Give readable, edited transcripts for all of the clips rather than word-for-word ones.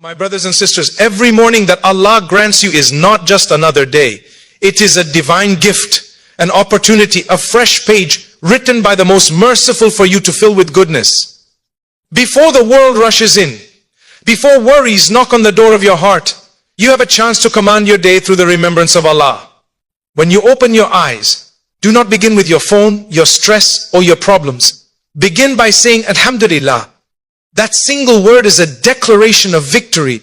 My brothers and sisters, every morning that Allah grants you is not just another day. It is a divine gift, an opportunity, a fresh page written by the most merciful for you to fill with goodness. Before the world rushes in, before worries knock on the door of your heart, you have a chance to command your day through the remembrance of Allah. When you open your eyes, do not begin with your phone, your stress, or your problems. Begin by saying, Alhamdulillah. That single word is a declaration of victory.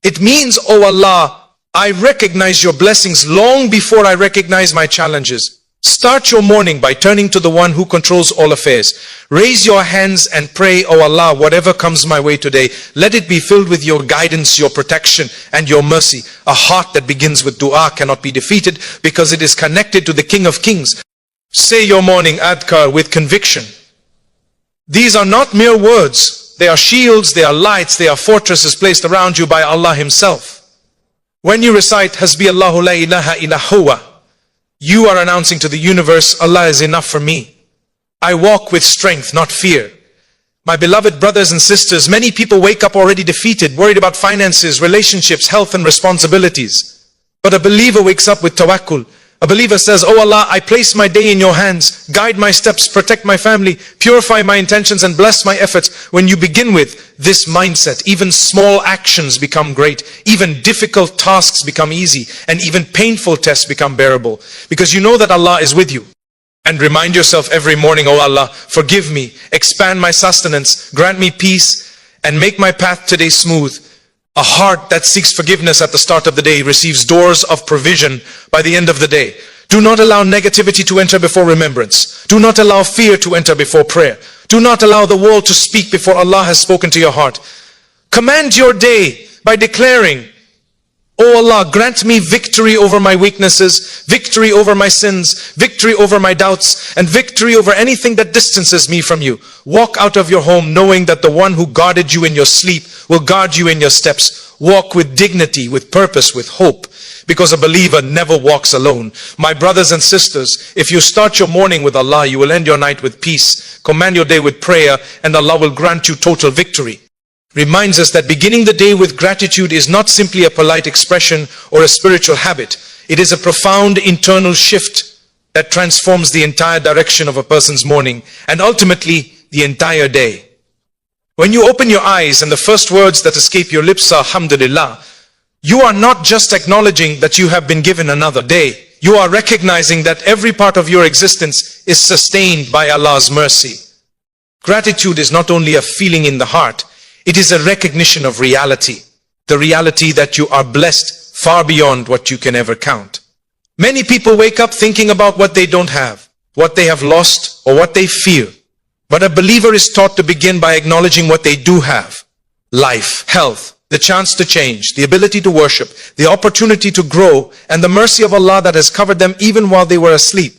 It means, oh Allah, I recognize your blessings long before I recognize my challenges. Start your morning by turning to the one who controls all affairs. Raise your hands and pray, oh Allah, whatever comes my way today, let it be filled with your guidance, your protection, and your mercy. A heart that begins with dua cannot be defeated because it is connected to the King of Kings. Say your morning adhkar with conviction. These are not mere words. They are shields, they are lights, they are fortresses placed around you by Allah Himself. When you recite, Hasbi Allahu la ilaha illa huwa, you are announcing to the universe, Allah is enough for me. I walk with strength, not fear. My beloved brothers and sisters, many people wake up already defeated, worried about finances, relationships, health and responsibilities. But a believer wakes up with tawakkul. A believer says, oh Allah, I place my day in your hands, guide my steps, protect my family, purify my intentions and bless my efforts. When you begin with this mindset, even small actions become great, even difficult tasks become easy, and even painful tests become bearable. Because you know that Allah is with you. And remind yourself every morning, oh Allah, forgive me, expand my sustenance, grant me peace, and make my path today smooth. A heart that seeks forgiveness at the start of the day receives doors of provision by the end of the day. Do not allow negativity to enter before remembrance. Do not allow fear to enter before prayer. Do not allow the world to speak before Allah has spoken to your heart. Command your day by declaring, oh Allah, grant me victory over my weaknesses, victory over my sins, victory over my doubts, and victory over anything that distances me from you. Walk out of your home knowing that the one who guarded you in your sleep will guard you in your steps. Walk with dignity, with purpose, with hope, because a believer never walks alone. My brothers and sisters, if you start your morning with Allah, you will end your night with peace. Command your day with prayer, and Allah will grant you total victory. Reminds us that beginning the day with gratitude is not simply a polite expression or a spiritual habit. It is a profound internal shift that transforms the entire direction of a person's morning and ultimately the entire day. When you open your eyes and the first words that escape your lips are Alhamdulillah, you are not just acknowledging that you have been given another day. You are recognizing that every part of your existence is sustained by Allah's mercy. Gratitude is not only a feeling in the heart, it is a recognition of reality, the reality that you are blessed far beyond what you can ever count. Many people wake up thinking about what they don't have, what they have lost, or what they fear. But a believer is taught to begin by acknowledging what they do have. Life, health, the chance to change, the ability to worship, the opportunity to grow, and the mercy of Allah that has covered them even while they were asleep.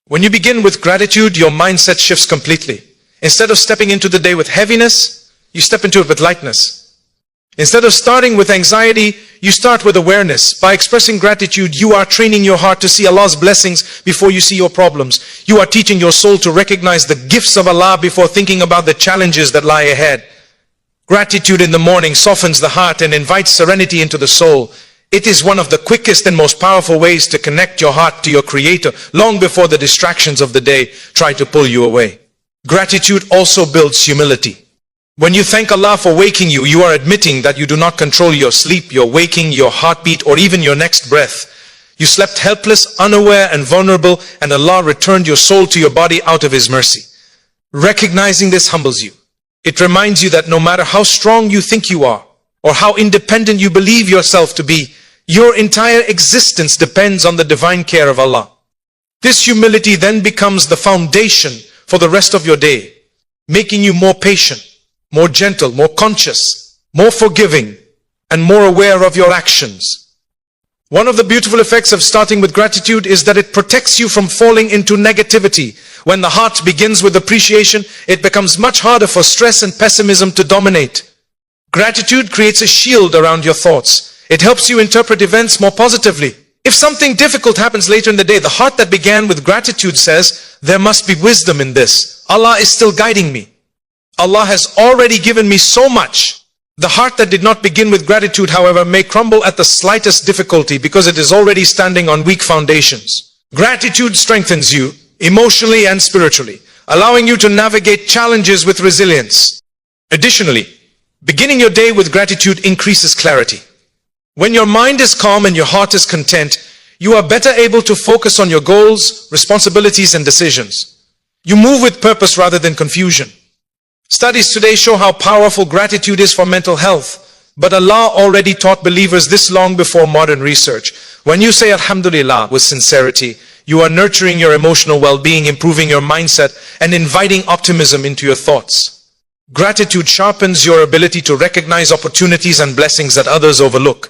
When you begin with gratitude, your mindset shifts completely. Instead of stepping into the day with heaviness, you step into it with lightness. Instead of starting with anxiety, you start with awareness. By expressing gratitude, you are training your heart to see Allah's blessings before you see your problems. You are teaching your soul to recognize the gifts of Allah before thinking about the challenges that lie ahead. Gratitude in the morning softens the heart and invites serenity into the soul. It is one of the quickest and most powerful ways to connect your heart to your Creator long before the distractions of the day try to pull you away. Gratitude also builds humility. When you thank Allah for waking you, you are admitting that you do not control your sleep, your waking, your heartbeat, or even your next breath. You slept helpless, unaware, and vulnerable, and Allah returned your soul to your body out of His mercy. Recognizing this humbles you. It reminds you that no matter how strong you think you are, or how independent you believe yourself to be, your entire existence depends on the divine care of Allah. This humility then becomes the foundation for the rest of your day, making you more patient, more gentle, more conscious, more forgiving, and more aware of your actions. One of the beautiful effects of starting with gratitude is that it protects you from falling into negativity. When the heart begins with appreciation, it becomes much harder for stress and pessimism to dominate. Gratitude creates a shield around your thoughts. It helps you interpret events more positively. If something difficult happens later in the day, the heart that began with gratitude says, there must be wisdom in this. Allah is still guiding me. Allah has already given me so much. The heart that did not begin with gratitude, however, may crumble at the slightest difficulty because it is already standing on weak foundations. Gratitude strengthens you emotionally and spiritually, allowing you to navigate challenges with resilience. Additionally, beginning your day with gratitude increases clarity. When your mind is calm and your heart is content, you are better able to focus on your goals, responsibilities, and decisions. You move with purpose rather than confusion. Studies today show how powerful gratitude is for mental health, but Allah already taught believers this long before modern research. When you say Alhamdulillah with sincerity, you are nurturing your emotional well-being, improving your mindset, and inviting optimism into your thoughts. Gratitude sharpens your ability to recognize opportunities and blessings that others overlook.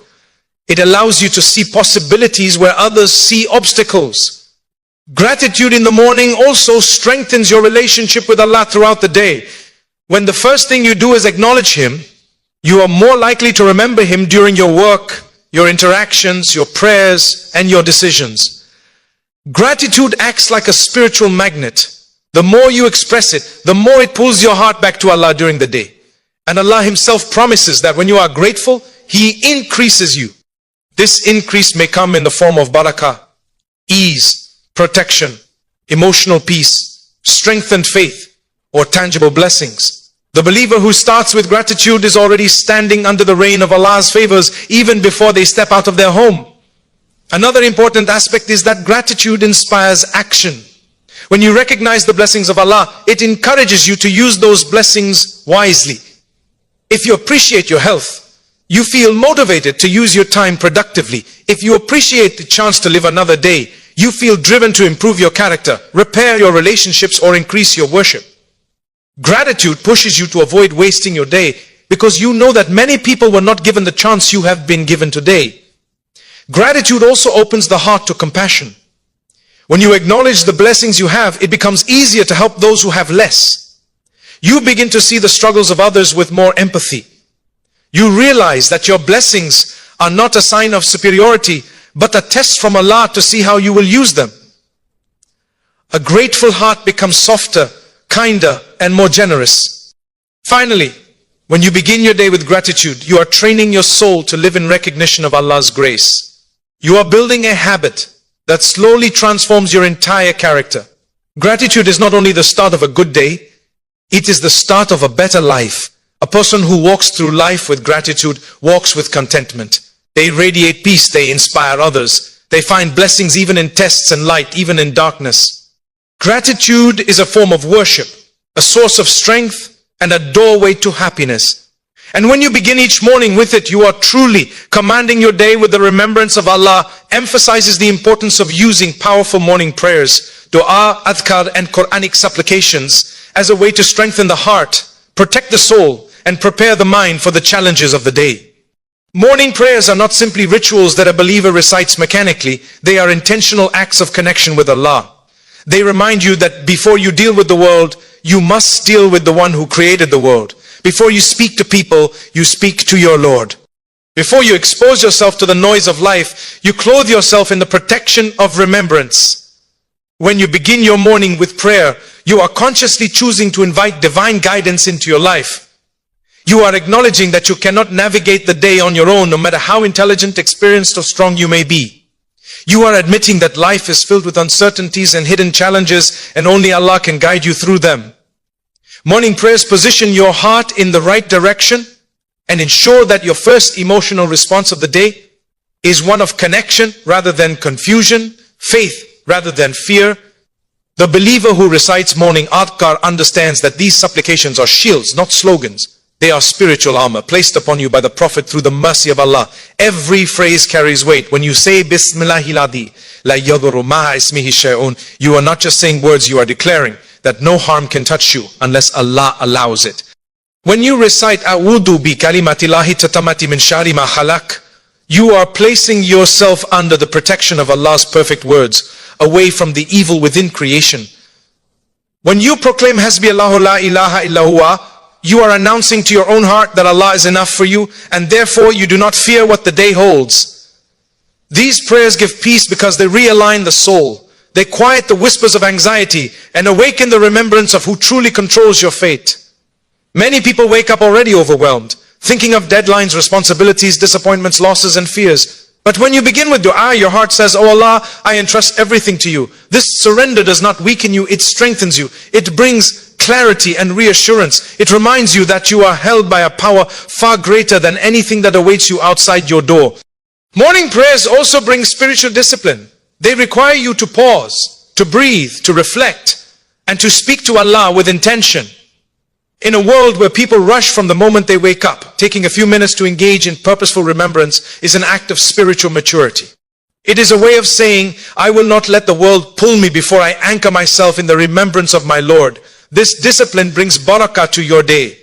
It allows you to see possibilities where others see obstacles. Gratitude in the morning also strengthens your relationship with Allah throughout the day. When the first thing you do is acknowledge Him, you are more likely to remember Him during your work, your interactions, your prayers, and your decisions. Gratitude acts like a spiritual magnet. The more you express it, the more it pulls your heart back to Allah during the day. And Allah Himself promises that when you are grateful, He increases you. This increase may come in the form of barakah, ease, protection, emotional peace, strengthened faith, or tangible blessings. The believer who starts with gratitude is already standing under the rain of Allah's favors even before they step out of their home. Another important aspect is that gratitude inspires action. When you recognize the blessings of Allah, it encourages you to use those blessings wisely. If you appreciate your health, you feel motivated to use your time productively. If you appreciate the chance to live another day, you feel driven to improve your character, repair your relationships, or increase your worship. Gratitude pushes you to avoid wasting your day because you know that many people were not given the chance you have been given today. Gratitude also opens the heart to compassion. When you acknowledge the blessings you have, it becomes easier to help those who have less. You begin to see the struggles of others with more empathy. You realize that your blessings are not a sign of superiority, but a test from Allah to see how you will use them. A grateful heart becomes softer, kinder, and more generous. Finally, when you begin your day with gratitude, you are training your soul to live in recognition of Allah's grace. You are building a habit that slowly transforms your entire character. Gratitude is not only the start of a good day, it is the start of a better life. A person who walks through life with gratitude walks with contentment. They radiate peace, they inspire others. They find blessings even in tests and light, even in darkness. Gratitude is a form of worship, a source of strength, and a doorway to happiness. And when you begin each morning with it, you are truly commanding your day with the remembrance of Allah. Emphasizes the importance of using powerful morning prayers, dua, adhkar, and Quranic supplications as a way to strengthen the heart, protect the soul, and prepare the mind for the challenges of the day. Morning prayers are not simply rituals that a believer recites mechanically. They are intentional acts of connection with Allah. They remind you that before you deal with the world, you must deal with the one who created the world. Before you speak to people, you speak to your Lord. Before you expose yourself to the noise of life, you clothe yourself in the protection of remembrance. When you begin your morning with prayer, you are consciously choosing to invite divine guidance into your life. You are acknowledging that you cannot navigate the day on your own, no matter how intelligent, experienced, or strong you may be. You are admitting that life is filled with uncertainties and hidden challenges, and only Allah can guide you through them. Morning prayers position your heart in the right direction and ensure that your first emotional response of the day is one of connection rather than confusion, faith rather than fear. The believer who recites morning adhkar understands that these supplications are shields, not slogans. They are spiritual armor placed upon you by the Prophet through the mercy of Allah. Every phrase carries weight. When you say Bismillahilladhi la yadurru ma'a ismihi shay'un, you are not just saying words, you are declaring that no harm can touch you unless Allah allows it. When you recite A'udhu bi kalimatillahi tatamati min shari ma khalaq, you are placing yourself under the protection of Allah's perfect words, away from the evil within creation. When you proclaim Hasbi Allahu la ilaha illa huwa, you are announcing to your own heart that Allah is enough for you, and therefore you do not fear what the day holds. These prayers give peace because they realign the soul. They quiet the whispers of anxiety and awaken the remembrance of who truly controls your fate. Many people wake up already overwhelmed. thinking of deadlines, responsibilities, disappointments, losses, and fears. But when you begin with dua, your heart says, "Oh Allah, I entrust everything to you." This surrender does not weaken you, it strengthens you. It brings clarity and reassurance. It reminds you that you are held by a power far greater than anything that awaits you outside your door. Morning prayers also bring spiritual discipline. They require you to pause, to breathe, to reflect, and to speak to Allah with intention. In a world where people rush from the moment they wake up, taking a few minutes to engage in purposeful remembrance is an act of spiritual maturity. It is a way of saying, "I will not let the world pull me before I anchor myself in the remembrance of my Lord." This discipline brings barakah to your day.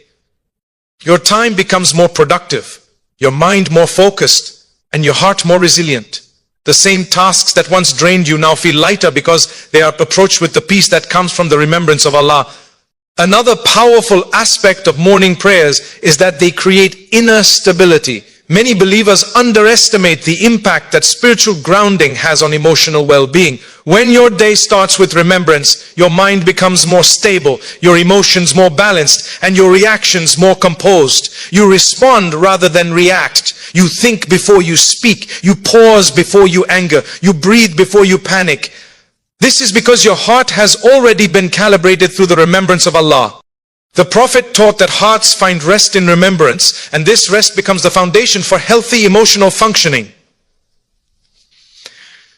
Your time becomes more productive, your mind more focused, and your heart more resilient. The same tasks that once drained you now feel lighter because they are approached with the peace that comes from the remembrance of Allah. Another powerful aspect of morning prayers is that they create inner stability. Many believers underestimate the impact that spiritual grounding has on emotional well-being. When your day starts with remembrance, your mind becomes more stable, your emotions more balanced, and your reactions more composed. You respond rather than react. You think before you speak. You pause before you anger. You breathe before you panic. This is because your heart has already been calibrated through the remembrance of Allah. The Prophet taught that hearts find rest in remembrance, and this rest becomes the foundation for healthy emotional functioning.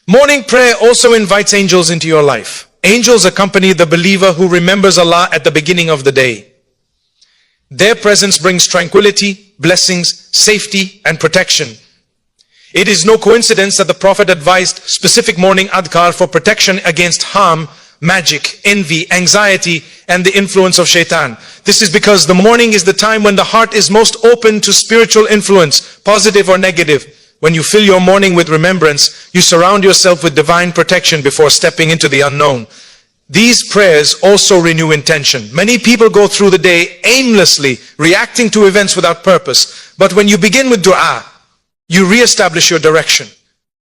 Morning prayer also invites angels into your life. Angels accompany the believer who remembers Allah at the beginning of the day. Their presence brings tranquility, blessings, safety, and protection. It is no coincidence that the Prophet advised specific morning adhkar for protection against harm, magic, envy, anxiety, and the influence of shaitan. This is because the morning is the time when the heart is most open to spiritual influence, positive or negative. When you fill your morning with remembrance, you surround yourself with divine protection before stepping into the unknown. These prayers also renew intention. Many people go through the day aimlessly, reacting to events without purpose. But when you begin with dua, you re-establish your direction.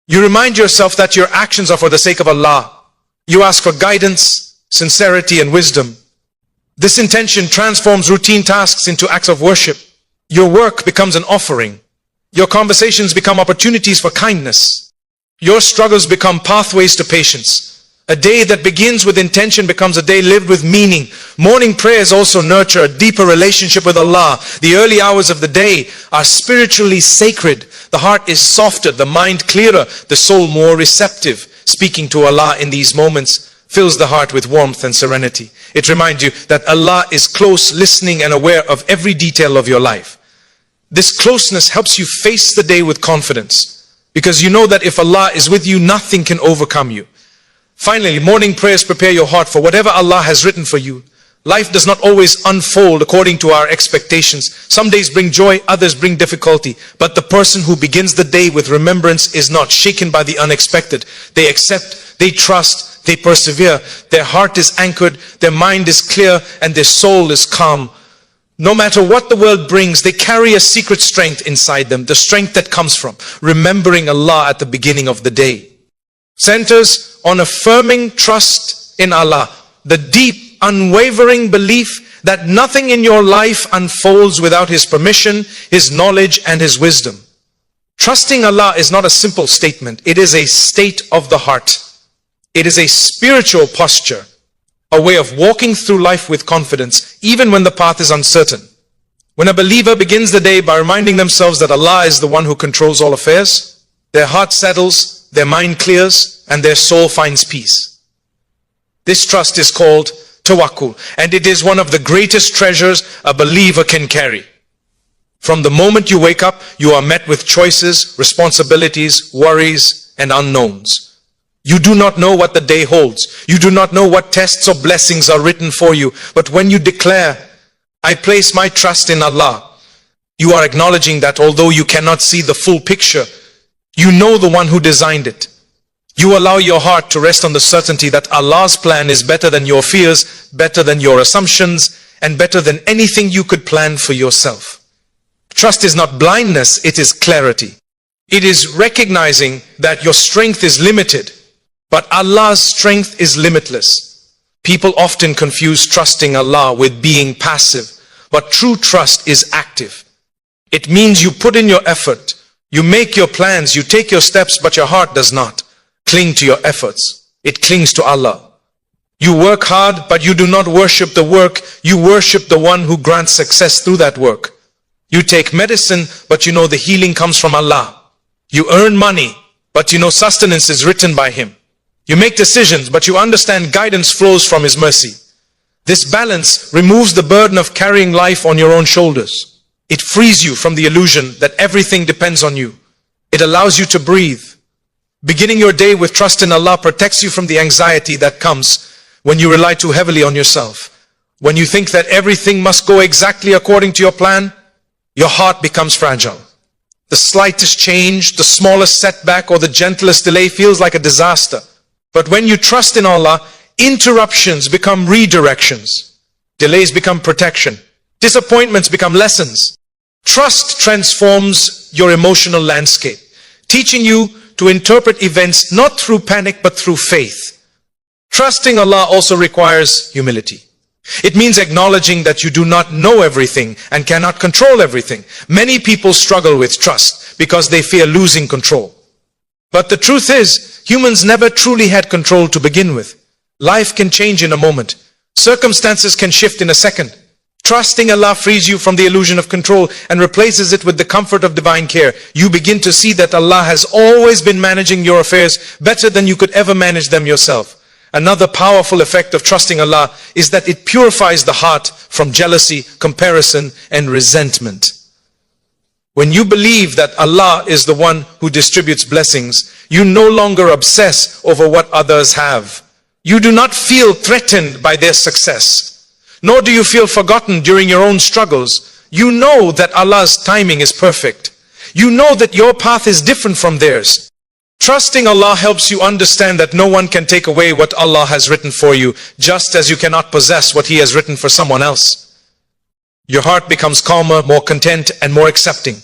You remind yourself that your actions are for the sake of Allah. You ask for guidance, sincerity, and wisdom. This intention transforms routine tasks into acts of worship. Your work becomes an offering. Your conversations become opportunities for kindness. Your struggles become pathways to patience. A day that begins with intention becomes a day lived with meaning. Morning prayers also nurture a deeper relationship with Allah. The early hours of the day are spiritually sacred. The heart is softer, the mind clearer, the soul more receptive. Speaking to Allah in these moments fills the heart with warmth and serenity. It reminds you that Allah is close, listening, and aware of every detail of your life. This closeness helps you face the day with confidence, because you know that if Allah is with you, nothing can overcome you. Finally, morning prayers prepare your heart for whatever Allah has written for you. Life does not always unfold according to our expectations. Some days bring joy, others bring difficulty. But the person who begins the day with remembrance is not shaken by the unexpected. They accept, they trust, they persevere. Their heart is anchored, their mind is clear, and their soul is calm. No matter what the world brings, they carry a secret strength inside them, the strength that comes from remembering Allah at the beginning of the day. Centers on affirming trust in Allah, the deep, unwavering belief that nothing in your life unfolds without His permission, His knowledge, and His wisdom. Trusting Allah is not a simple statement. It is a state of the heart. It is a spiritual posture, a way of walking through life with confidence, even when the path is uncertain. When a believer begins the day by reminding themselves that Allah is the one who controls all affairs, their heart settles, their mind clears, and their soul finds peace. This trust is called tawakkul, and it is one of the greatest treasures a believer can carry. From the moment you wake up, you are met with choices, responsibilities, worries, and unknowns. You do not know what the day holds. You do not know what tests or blessings are written for you. But when you declare, "I place my trust in Allah," you are acknowledging that although you cannot see the full picture, you know the one who designed it. You allow your heart to rest on the certainty that Allah's plan is better than your fears, better than your assumptions, and better than anything you could plan for yourself. Trust is not blindness, it is clarity. It is recognizing that your strength is limited, but Allah's strength is limitless. People often confuse trusting Allah with being passive, but true trust is active. It means you put in your effort, you make your plans, you take your steps, but your heart does not cling to your efforts. It clings to Allah. You work hard, but you do not worship the work. You worship the one who grants success through that work. You take medicine, but you know the healing comes from Allah. You earn money, but you know sustenance is written by Him. You make decisions, but you understand guidance flows from His mercy. This balance removes the burden of carrying life on your own shoulders. It frees you from the illusion that everything depends on you. It allows you to breathe. Beginning your day with trust in Allah protects you from the anxiety that comes when you rely too heavily on yourself. When you think that everything must go exactly according to your plan, your heart becomes fragile. The slightest change, the smallest setback, or the gentlest delay feels like a disaster. But when you trust in Allah, interruptions become redirections. Delays become protection. Disappointments become lessons. Trust transforms your emotional landscape, teaching you to interpret events not through panic but through faith. Trusting Allah also requires humility. It means acknowledging that you do not know everything and cannot control everything. Many people struggle with trust because they fear losing control. But the truth is, humans never truly had control to begin with. Life can change in a moment. Circumstances can shift in a second. Trusting Allah frees you from the illusion of control and replaces it with the comfort of divine care. You begin to see that Allah has always been managing your affairs better than you could ever manage them yourself. Another powerful effect of trusting Allah is that it purifies the heart from jealousy, comparison, and resentment. When you believe that Allah is the one who distributes blessings, you no longer obsess over what others have. You do not feel threatened by their success, nor do you feel forgotten during your own struggles. You know that Allah's timing is perfect. You know that your path is different from theirs. Trusting Allah helps you understand that no one can take away what Allah has written for you, just as you cannot possess what He has written for someone else. Your heart becomes calmer, more content, and more accepting.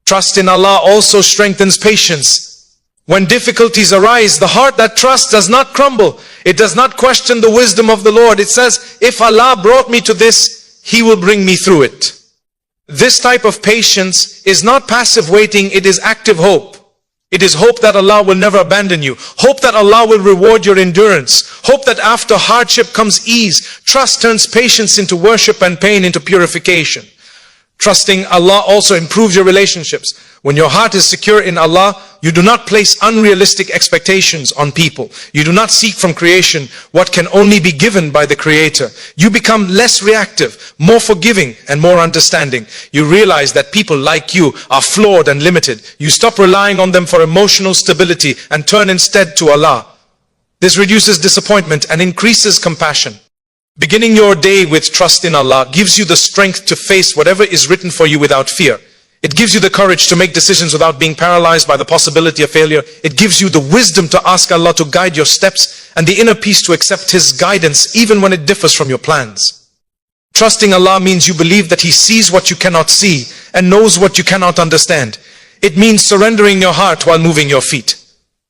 Trust in Allah also strengthens patience. When difficulties arise, the heart that trusts does not crumble. It does not question the wisdom of the Lord. It says, if Allah brought me to this, He will bring me through it. This type of patience is not passive waiting, it is active hope. It is hope that Allah will never abandon you. Hope that Allah will reward your endurance. Hope that after hardship comes ease. Trust turns patience into worship and pain into purification. Trusting Allah also improves your relationships. When your heart is secure in Allah, you do not place unrealistic expectations on people. You do not seek from creation what can only be given by the Creator. You become less reactive, more forgiving, and more understanding. You realize that people like you are flawed and limited. You stop relying on them for emotional stability and turn instead to Allah. This reduces disappointment and increases compassion. Beginning your day with trust in Allah gives you the strength to face whatever is written for you without fear. It gives you the courage to make decisions without being paralyzed by the possibility of failure. It gives you the wisdom to ask Allah to guide your steps and the inner peace to accept His guidance even when it differs from your plans. Trusting Allah means you believe that He sees what you cannot see and knows what you cannot understand. It means surrendering your heart while moving your feet.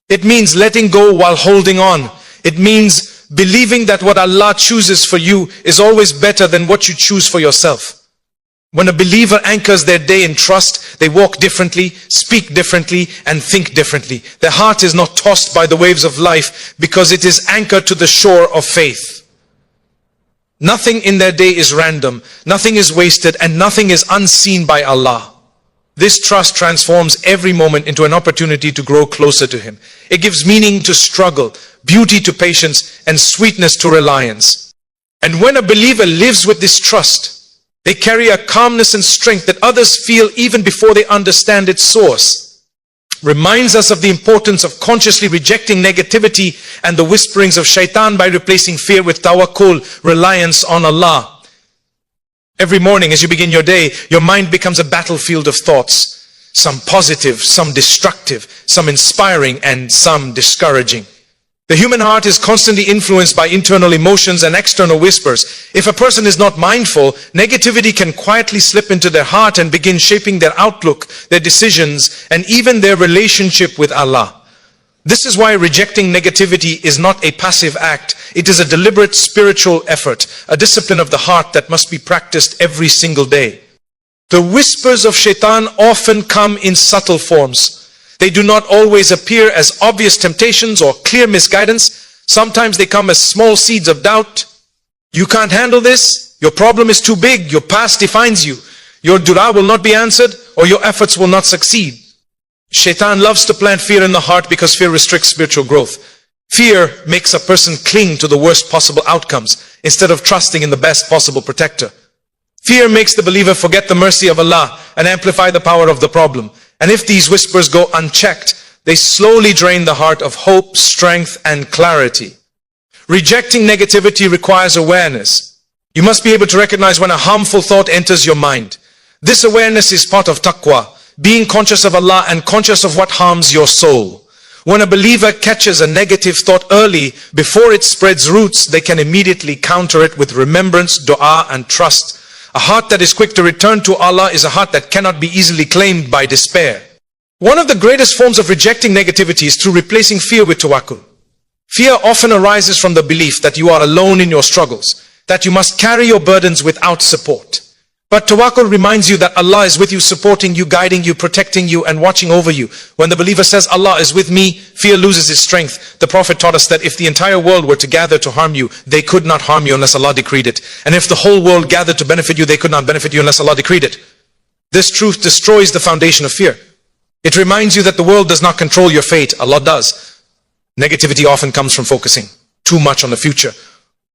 It means letting go while holding on. It means believing that what Allah chooses for you is always better than what you choose for yourself. When a believer anchors their day in trust, they walk differently, speak differently, and think differently. Their heart is not tossed by the waves of life because it is anchored to the shore of faith. Nothing in their day is random, nothing is wasted, and nothing is unseen by Allah. This trust transforms every moment into an opportunity to grow closer to Him. It gives meaning to struggle, beauty to patience, and sweetness to reliance. And when a believer lives with this trust, they carry a calmness and strength that others feel even before they understand its source. Reminds us of the importance of consciously rejecting negativity and the whisperings of shaitan by replacing fear with tawakkul, reliance on Allah. Every morning as you begin your day, your mind becomes a battlefield of thoughts. Some positive, some destructive, some inspiring, and some discouraging. The human heart is constantly influenced by internal emotions and external whispers. If a person is not mindful, negativity can quietly slip into their heart and begin shaping their outlook, their decisions, and even their relationship with Allah. This is why rejecting negativity is not a passive act. It is a deliberate spiritual effort, a discipline of the heart that must be practiced every single day. The whispers of shaitan often come in subtle forms. They do not always appear as obvious temptations or clear misguidance. Sometimes they come as small seeds of doubt. You can't handle this. Your problem is too big. Your past defines you. Your dua will not be answered, or your efforts will not succeed. Shaitan loves to plant fear in the heart because fear restricts spiritual growth. Fear makes a person cling to the worst possible outcomes instead of trusting in the best possible protector. Fear makes the believer forget the mercy of Allah and amplify the power of the problem. And if these whispers go unchecked, they slowly drain the heart of hope, strength, and clarity. Rejecting negativity requires awareness. You must be able to recognize when a harmful thought enters your mind. This awareness is part of taqwa, being conscious of Allah and conscious of what harms your soul. When a believer catches a negative thought early, before it spreads roots, they can immediately counter it with remembrance, dua, and trust. A heart that is quick to return to Allah is a heart that cannot be easily claimed by despair. One of the greatest forms of rejecting negativity is through replacing fear with tawakkul. Fear often arises from the belief that you are alone in your struggles, that you must carry your burdens without support. But tawakkul reminds you that Allah is with you, supporting you, guiding you, protecting you, and watching over you. When the believer says, Allah is with me, fear loses its strength. The Prophet taught us that if the entire world were to gather to harm you, they could not harm you unless Allah decreed it. And if the whole world gathered to benefit you, they could not benefit you unless Allah decreed it. This truth destroys the foundation of fear. It reminds you that the world does not control your fate, Allah does. Negativity often comes from focusing too much on the future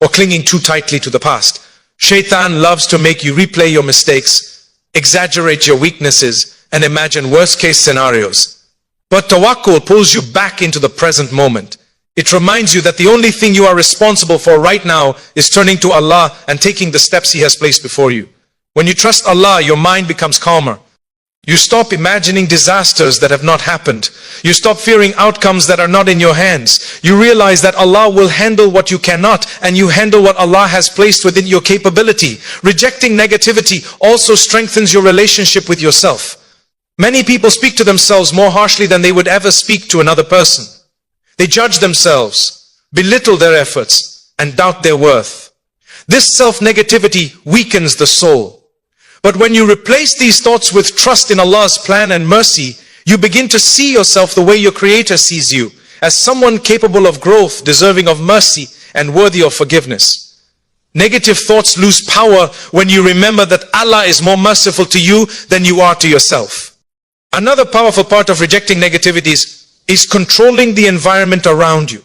or clinging too tightly to the past. Shaitan loves to make you replay your mistakes, exaggerate your weaknesses, and imagine worst-case scenarios. But tawakkul pulls you back into the present moment. It reminds you that the only thing you are responsible for right now is turning to Allah and taking the steps He has placed before you. When you trust Allah, your mind becomes calmer. You stop imagining disasters that have not happened. You stop fearing outcomes that are not in your hands. You realize that Allah will handle what you cannot, and you handle what Allah has placed within your capability. Rejecting negativity also strengthens your relationship with yourself. Many people speak to themselves more harshly than they would ever speak to another person. They judge themselves, belittle their efforts, and doubt their worth. This self-negativity weakens the soul. But when you replace these thoughts with trust in Allah's plan and mercy, you begin to see yourself the way your Creator sees you, as someone capable of growth, deserving of mercy, and worthy of forgiveness. Negative thoughts lose power when you remember that Allah is more merciful to you than you are to yourself. Another powerful part of rejecting negativities is controlling the environment around you.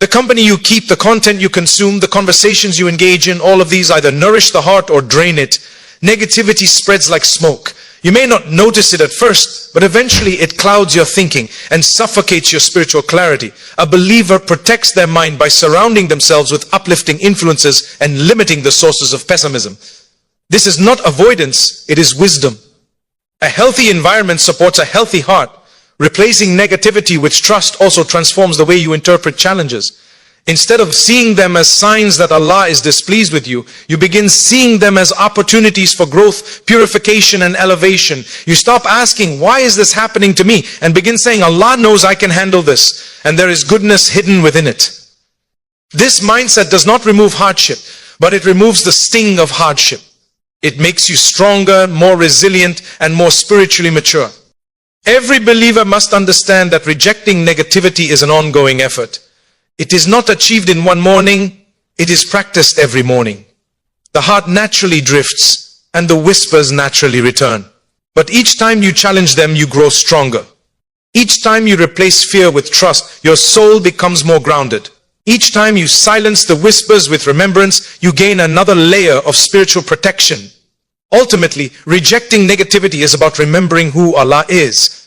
The company you keep, the content you consume, the conversations you engage in, all of these either nourish the heart or drain it. Negativity spreads like smoke. You may not notice it at first, but eventually it clouds your thinking and suffocates your spiritual clarity. A believer protects their mind by surrounding themselves with uplifting influences and limiting the sources of pessimism. This is not avoidance, it is wisdom. A healthy environment supports a healthy heart. Replacing negativity with trust also transforms the way you interpret challenges. Instead of seeing them as signs that Allah is displeased with you, you begin seeing them as opportunities for growth, purification, and elevation. You stop asking, why is this happening to me? And begin saying, Allah knows I can handle this, and there is goodness hidden within it. This mindset does not remove hardship, but it removes the sting of hardship. It makes you stronger, more resilient, and more spiritually mature. Every believer must understand that rejecting negativity is an ongoing effort. It is not achieved in one morning, it is practiced every morning. The heart naturally drifts, and the whispers naturally return. But each time you challenge them, you grow stronger. Each time you replace fear with trust, your soul becomes more grounded. Each time you silence the whispers with remembrance, you gain another layer of spiritual protection. Ultimately, rejecting negativity is about remembering who Allah is.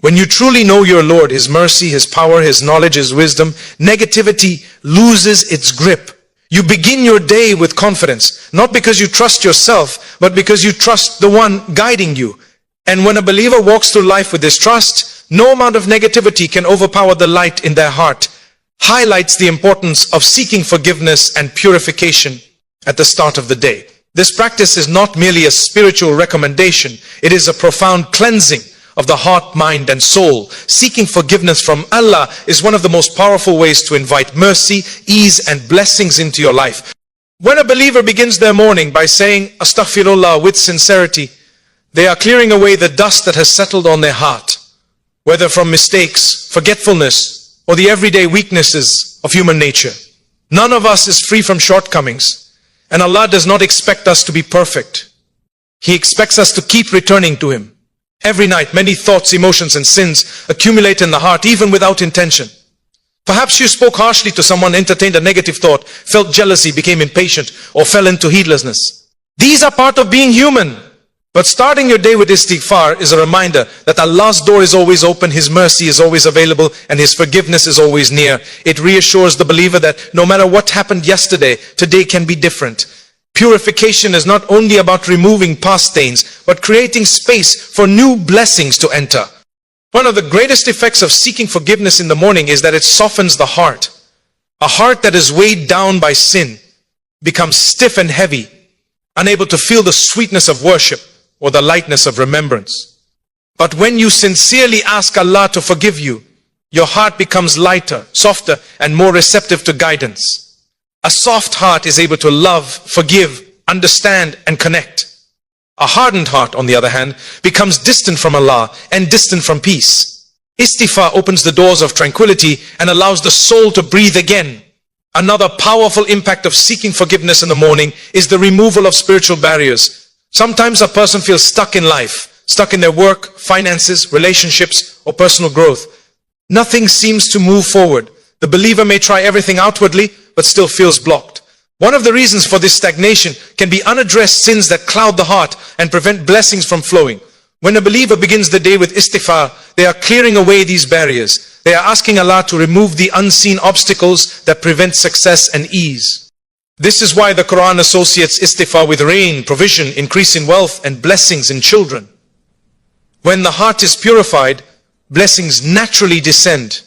When you truly know your Lord, His mercy, His power, His knowledge, His wisdom, negativity loses its grip. You begin your day with confidence, not because you trust yourself, but because you trust the one guiding you. And when a believer walks through life with this trust, no amount of negativity can overpower the light in their heart. Highlights the importance of seeking forgiveness and purification at the start of the day. This practice is not merely a spiritual recommendation, it is a profound cleansing of the heart, mind, and soul. Seeking forgiveness from Allah is one of the most powerful ways to invite mercy, ease, and blessings into your life. When a believer begins their morning by saying Astaghfirullah with sincerity, they are clearing away the dust that has settled on their heart, whether from mistakes, forgetfulness, or the everyday weaknesses of human nature. None of us is free from shortcomings, and Allah does not expect us to be perfect. He expects us to keep returning to Him. Every night, many thoughts, emotions, and sins accumulate in the heart, even without intention. Perhaps you spoke harshly to someone, entertained a negative thought, felt jealousy, became impatient, or fell into heedlessness. These are part of being human. But starting your day with istighfar is a reminder that Allah's door is always open, His mercy is always available, and His forgiveness is always near. It reassures the believer that no matter what happened yesterday, today can be different. Purification is not only about removing past stains, but creating space for new blessings to enter. One of the greatest effects of seeking forgiveness in the morning is that it softens the heart. A heart that is weighed down by sin becomes stiff and heavy, unable to feel the sweetness of worship or the lightness of remembrance. But when you sincerely ask Allah to forgive you, your heart becomes lighter, softer, and more receptive to guidance. A soft heart is able to love, forgive, understand, and connect. A hardened heart, on the other hand, becomes distant from Allah and distant from peace. Istighfar opens the doors of tranquility and allows the soul to breathe again. Another powerful impact of seeking forgiveness in the morning is the removal of spiritual barriers. Sometimes a person feels stuck in life, stuck in their work, finances, relationships, or personal growth. Nothing seems to move forward. The believer may try everything outwardly, but still feels blocked. One of the reasons for this stagnation can be unaddressed sins that cloud the heart and prevent blessings from flowing. When a believer begins the day with istighfar, they are clearing away these barriers. They are asking Allah to remove the unseen obstacles that prevent success and ease. This is why the Quran associates istighfar with rain, provision, increase in wealth, and blessings in children. When the heart is purified, blessings naturally descend.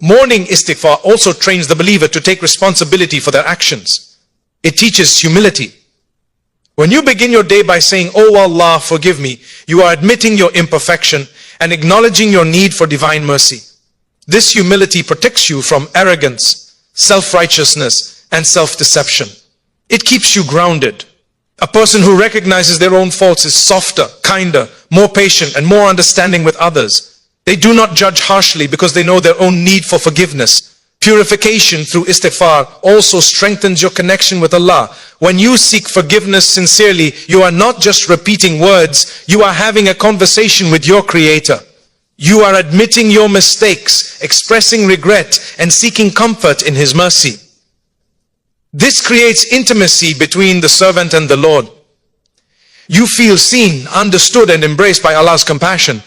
Morning istighfar also trains the believer to take responsibility for their actions. It teaches humility. When you begin your day by saying, "Oh Allah, forgive me," you are admitting your imperfection and acknowledging your need for divine mercy. This humility protects you from arrogance, self-righteousness, and self-deception. It keeps you grounded. A person who recognizes their own faults is softer, kinder, more patient, and more understanding with others. They do not judge harshly because they know their own need for forgiveness. Purification through istighfar also strengthens your connection with Allah. When you seek forgiveness sincerely, you are not just repeating words, you are having a conversation with your Creator. You are admitting your mistakes, expressing regret, and seeking comfort in His mercy. This creates intimacy between the servant and the Lord. You feel seen, understood, and embraced by Allah's compassion.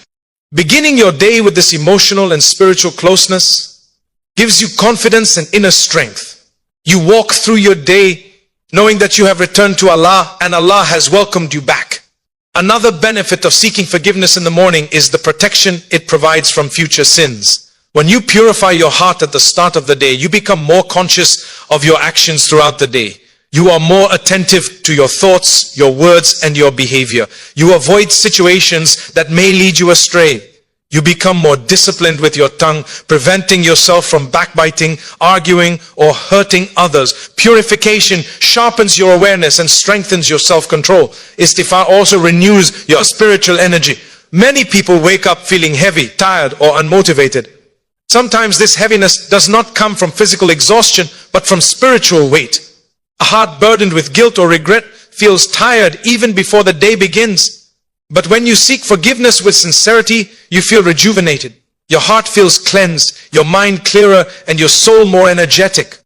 Beginning your day with this emotional and spiritual closeness gives you confidence and inner strength. You walk through your day knowing that you have returned to Allah and Allah has welcomed you back. Another benefit of seeking forgiveness in the morning is the protection it provides from future sins. When you purify your heart at the start of the day, you become more conscious of your actions throughout the day. You are more attentive to your thoughts, your words, and your behavior. You avoid situations that may lead you astray. You become more disciplined with your tongue, preventing yourself from backbiting, arguing, or hurting others. Purification sharpens your awareness and strengthens your self-control. Istighfar also renews your spiritual energy. Many people wake up feeling heavy, tired, or unmotivated. Sometimes this heaviness does not come from physical exhaustion, but from spiritual weight. A heart burdened with guilt or regret feels tired even before the day begins. But when you seek forgiveness with sincerity, you feel rejuvenated. Your heart feels cleansed, your mind clearer, and your soul more energetic.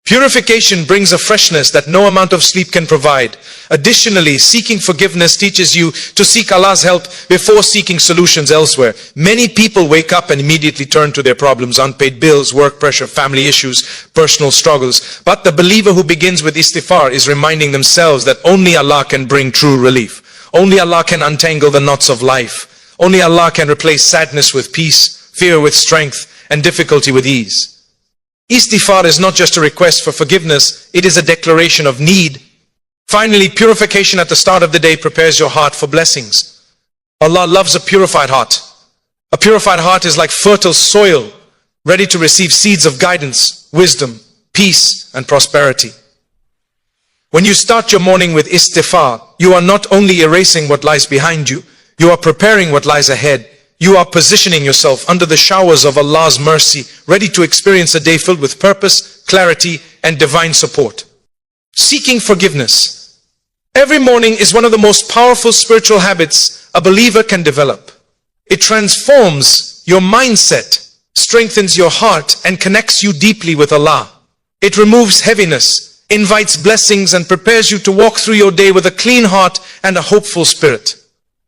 Purification brings a freshness that no amount of sleep can provide. Additionally, seeking forgiveness teaches you to seek Allah's help before seeking solutions elsewhere. Many people wake up and immediately turn to their problems, unpaid bills, work pressure, family issues, personal struggles. But the believer who begins with istighfar is reminding themselves that only Allah can bring true relief. Only Allah can untangle the knots of life. Only Allah can replace sadness with peace, fear with strength, and difficulty with ease. Istighfar is not just a request for forgiveness, it is a declaration of need. Finally, purification at the start of the day prepares your heart for blessings. Allah loves a purified heart. A purified heart is like fertile soil, ready to receive seeds of guidance, wisdom, peace, and prosperity. When you start your morning with istighfar, you are not only erasing what lies behind you, you are preparing what lies ahead. You are positioning yourself under the showers of Allah's mercy, ready to experience a day filled with purpose, clarity, and divine support. Seeking forgiveness. Every morning is one of the most powerful spiritual habits a believer can develop. It transforms your mindset, strengthens your heart, and connects you deeply with Allah. It removes heaviness, invites blessings, and prepares you to walk through your day with a clean heart and a hopeful spirit.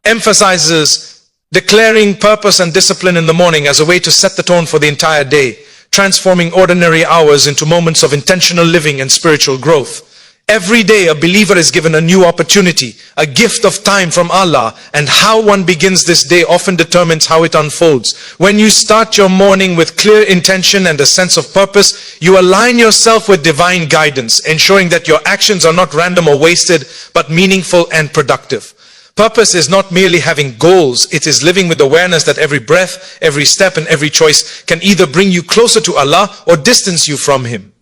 Emphasizes declaring purpose and discipline in the morning as a way to set the tone for the entire day, transforming ordinary hours into moments of intentional living and spiritual growth. Every day a believer is given a new opportunity, a gift of time from Allah, and how one begins this day often determines how it unfolds. When you start your morning with clear intention and a sense of purpose, you align yourself with divine guidance, ensuring that your actions are not random or wasted, but meaningful and productive. Purpose is not merely having goals, it is living with awareness that every breath, every step, and every choice can either bring you closer to Allah or distance you from Him.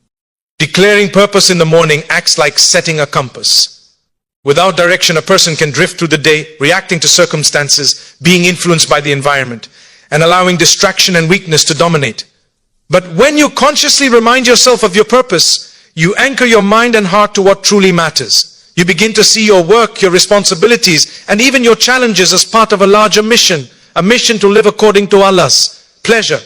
Declaring purpose in the morning acts like setting a compass. Without direction, a person can drift through the day, reacting to circumstances, being influenced by the environment, and allowing distraction and weakness to dominate. But when you consciously remind yourself of your purpose, you anchor your mind and heart to what truly matters. You begin to see your work, your responsibilities, and even your challenges as part of a larger mission. A mission to live according to Allah's pleasure,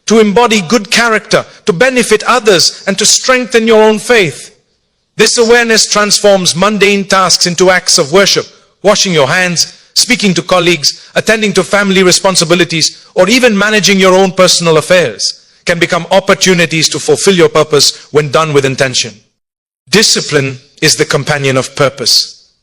to embody good character, to benefit others, and to strengthen your own faith. This awareness transforms mundane tasks into acts of worship. Washing your hands, speaking to colleagues, attending to family responsibilities, or even managing your own personal affairs can become opportunities to fulfill your purpose when done with intention. Discipline is the companion of purpose.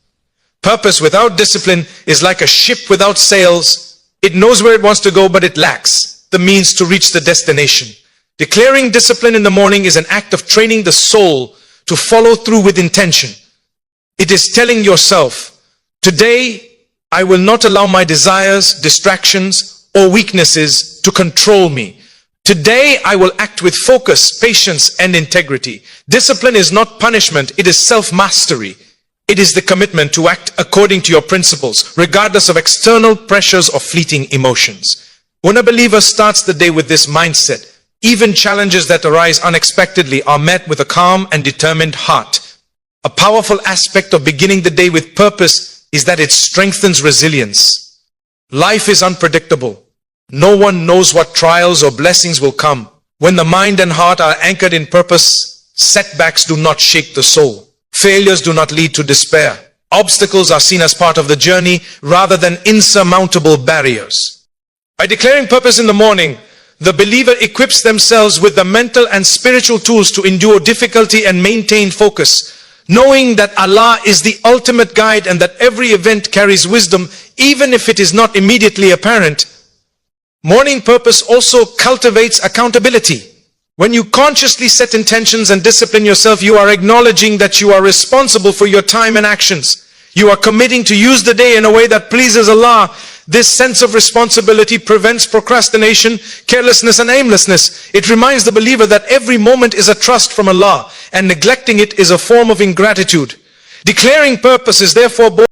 Purpose without discipline is like a ship without sails. It knows where it wants to go, but it lacks the means to reach the destination. Declaring discipline in the morning is an act of training the soul to follow through with intention. It is telling yourself, today I will not allow my desires, distractions, or weaknesses to control me. Today I will act with focus, patience, and integrity. Discipline is not punishment, it is self-mastery. It is the commitment to act according to your principles, regardless of external pressures or fleeting emotions. When a believer starts the day with this mindset, even challenges that arise unexpectedly are met with a calm and determined heart. A powerful aspect of beginning the day with purpose is that it strengthens resilience. Life is unpredictable. No one knows what trials or blessings will come. When the mind and heart are anchored in purpose, setbacks do not shake the soul. Failures do not lead to despair. Obstacles are seen as part of the journey rather than insurmountable barriers. By declaring purpose in the morning, the believer equips themselves with the mental and spiritual tools to endure difficulty and maintain focus, knowing that Allah is the ultimate guide and that every event carries wisdom, even if it is not immediately apparent. Morning purpose also cultivates accountability. When you consciously set intentions and discipline yourself, you are acknowledging that you are responsible for your time and actions. You are committing to use the day in a way that pleases Allah. This sense of responsibility prevents procrastination, carelessness, and aimlessness. It reminds the believer that every moment is a trust from Allah, and neglecting it is a form of ingratitude. Declaring purpose is therefore